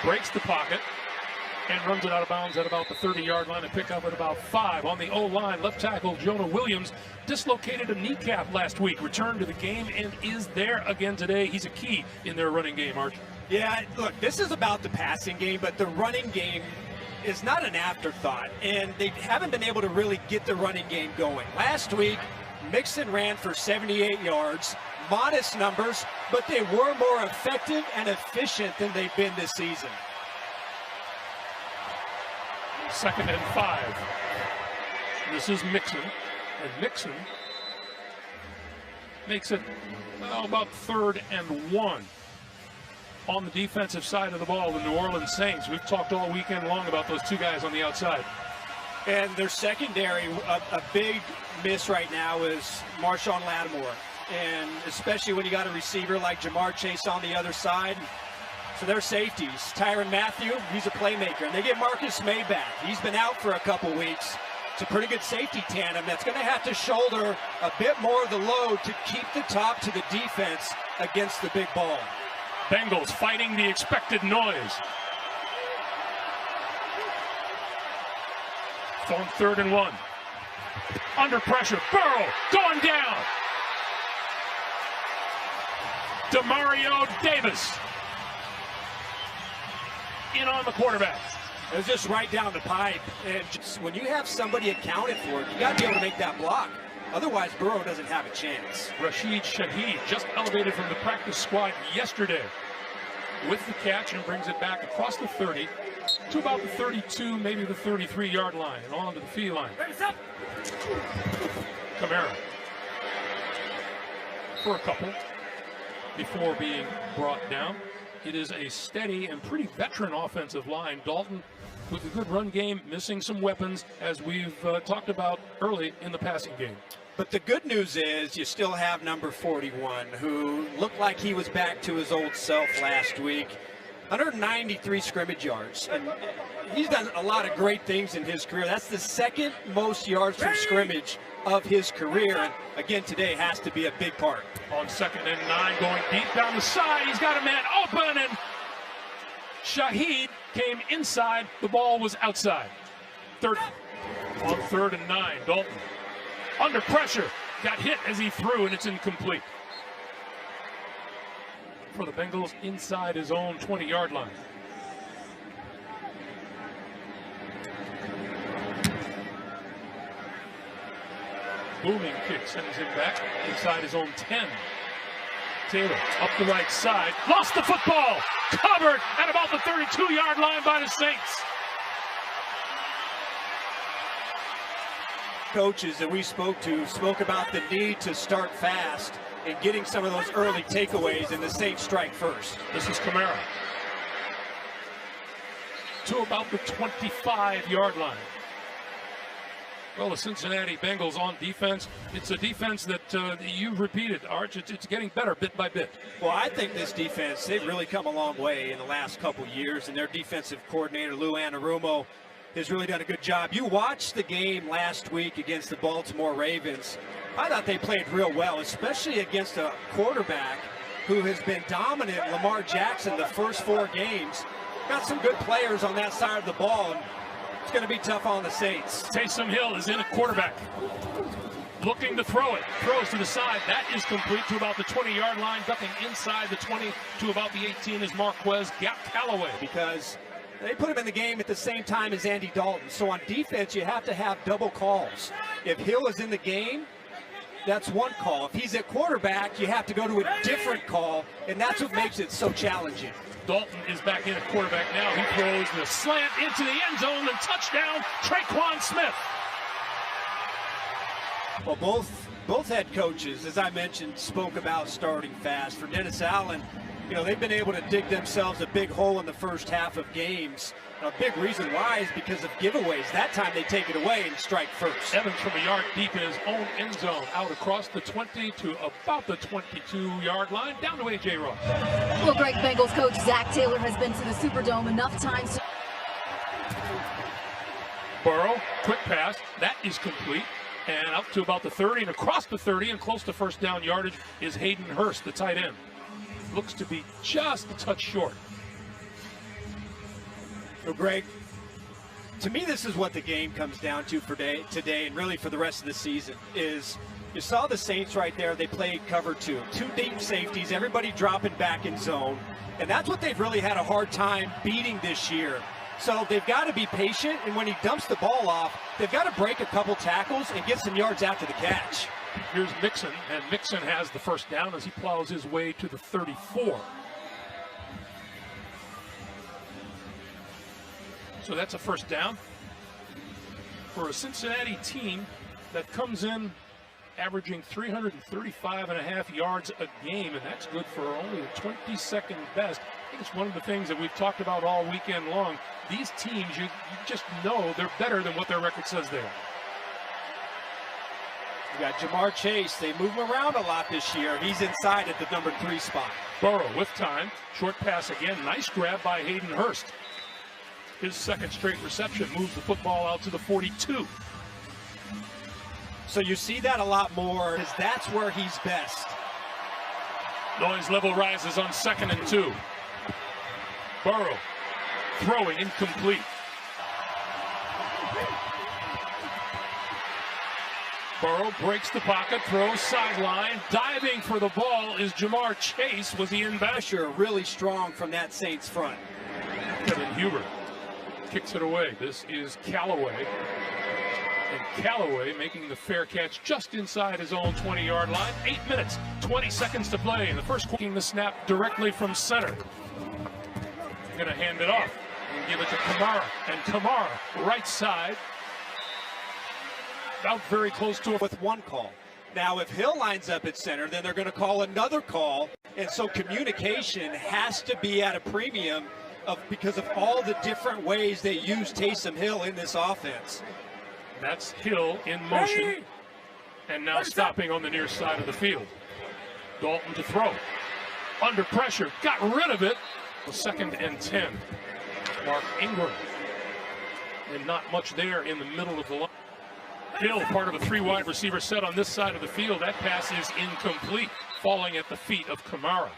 breaks the pocket, and runs it out of bounds at about the 30-yard line and pick up at about 5. On the O-line, left tackle Jonah Williams dislocated a kneecap last week, returned to the game, and is there again today. He's a key in their running game, Arch. Yeah, look, this is about the passing game, but the running game is not an afterthought, and they haven't been able to really get the running game going. Last week, Mixon ran for 78 yards, modest numbers, but they were more effective and efficient than they've been this season. 2nd and 5. This is Mixon, and Mixon makes it about 3rd and 1. On the defensive side of the ball, the New Orleans Saints. We've talked all weekend long about those two guys on the outside. And their secondary, a big miss right now is Marshawn Lattimore. And especially when you got a receiver like Jamar Chase on the other side. So their safeties, Tyrann Mathieu, he's a playmaker. And they get Marcus May back. He's been out for a couple weeks. It's a pretty good safety tandem that's going to have to shoulder a bit more of the load to keep the top to the defense against the big ball. Bengals fighting the expected noise. On 3rd and 1. Under pressure, Burrow going down. Demario Davis in on the quarterback. It was just right down the pipe. And just, when you have somebody accounted for it, you got to be able to make that block. Otherwise, Burrow doesn't have a chance. Rashid Shaheed just elevated from the practice squad yesterday with the catch and brings it back across the 30 to about the 32, maybe the 33-yard line, and on to the field line. Kamara for a couple before being brought down. It is a steady and pretty veteran offensive line. Dalton with a good run game, missing some weapons, as we've talked about early in the passing game. But the good news is you still have number 41, who looked like he was back to his old self last week. 193 scrimmage yards. And he's done a lot of great things in his career. That's the 2nd most yards from scrimmage of his career. And again, today has to be a big part. On 2nd and 9, going deep down the side. He's got a man open, and Shaheed came inside. The ball was outside. On 3rd and 9, Dalton under pressure, got hit as he threw, and it's incomplete. For the Bengals inside his own 20-yard line. Booming kick sends him back inside his own 10. Taylor up the right side, lost the football, covered at about the 32-yard line by the Saints. Coaches that we spoke about the need to start fast and getting some of those early takeaways, and the Saints strike first. This is Kamara to about the 25-yard line. Well, the Cincinnati Bengals on defense, it's a defense that you've repeated, Arch, it's getting better bit by bit. Well, I think this defense, they've really come a long way in the last couple years, and their defensive coordinator, Lou Anarumo, has really done a good job. You watched the game last week against the Baltimore Ravens. I thought they played real well, especially against a quarterback who has been dominant, Lamar Jackson, the first 4 games. Got some good players on that side of the ball, and it's going to be tough on the Saints. Taysom Hill is in a quarterback, looking to throw it. Throws to the side. That is complete to about the 20-yard line. Ducking inside the 20 to about the 18 is Marquez Callaway. Because they put him in the game at the same time as Andy Dalton. So on defense, you have to have double calls. If Hill is in the game, that's one call. If he's at quarterback, you have to go to a different call, and that's what makes it so challenging. Dalton is back in at quarterback now. He throws the slant into the end zone, and touchdown, Traquan Smith. Well, both head coaches, as I mentioned, spoke about starting fast. For Dennis Allen, you know, they've been able to dig themselves a big hole in the first half of games. A big reason why is because of giveaways. That time they take it away and strike first. Evans from a yard deep in his own end zone, out across the 20 to about the 22-yard line, down to A.J. Ross. Well, Greg, Bengals coach Zach Taylor has been to the Superdome enough times. Burrow, quick pass, that is complete. And up to about the 30 and across the 30 and close to first down yardage is Hayden Hurst, the tight end. Looks to be just a touch short. So, Greg, to me, this is what the game comes down to for today and really for the rest of the season is you saw the Saints right there. They played cover two deep safeties, everybody dropping back in zone. And that's what they've really had a hard time beating this year. So they've got to be patient, and when he dumps the ball off, they've got to break a couple tackles and get some yards after the catch. Here's Mixon, and Mixon has the first down as he plows his way to the 34. So that's a first down for a Cincinnati team that comes in averaging 335.5 yards a game, and that's good for only the 22nd best. I think it's one of the things that we've talked about all weekend long. These teams, you just know they're better than what their record says they are. You got Jamar Chase. They move him around a lot this year. He's inside at the number 3 spot. Burrow with time. Short pass again. Nice grab by Hayden Hurst. His second straight reception moves the football out to the 42. So you see that a lot more because that's where he's best. Noise level rises on 2nd and 2. Burrow throwing incomplete. Burrow breaks the pocket, throws sideline. Diving for the ball is Jamar Chase. Was he in back? Pressure really strong from that Saints front. Kevin Huber kicks it away. This is Callaway. And Callaway making the fair catch just inside his own 20-yard line. 8 minutes, 20 seconds to play. In the first quarter, the snap directly from center. Going to hand it off and give it to Kamara. And Kamara, right side, out very close to it. With one call. Now, if Hill lines up at center, then they're going to call another call. And so communication has to be at a premium because of all the different ways they use Taysom Hill in this offense. That's Hill in motion. And now stopping on the near side of the field. Dalton to throw. Under pressure. Got rid of it. 2nd and 10. Mark Ingram. And not much there in the middle of the line. Hill, part of a 3-wide receiver set on this side of the field. That pass is incomplete, falling at the feet of Kamara.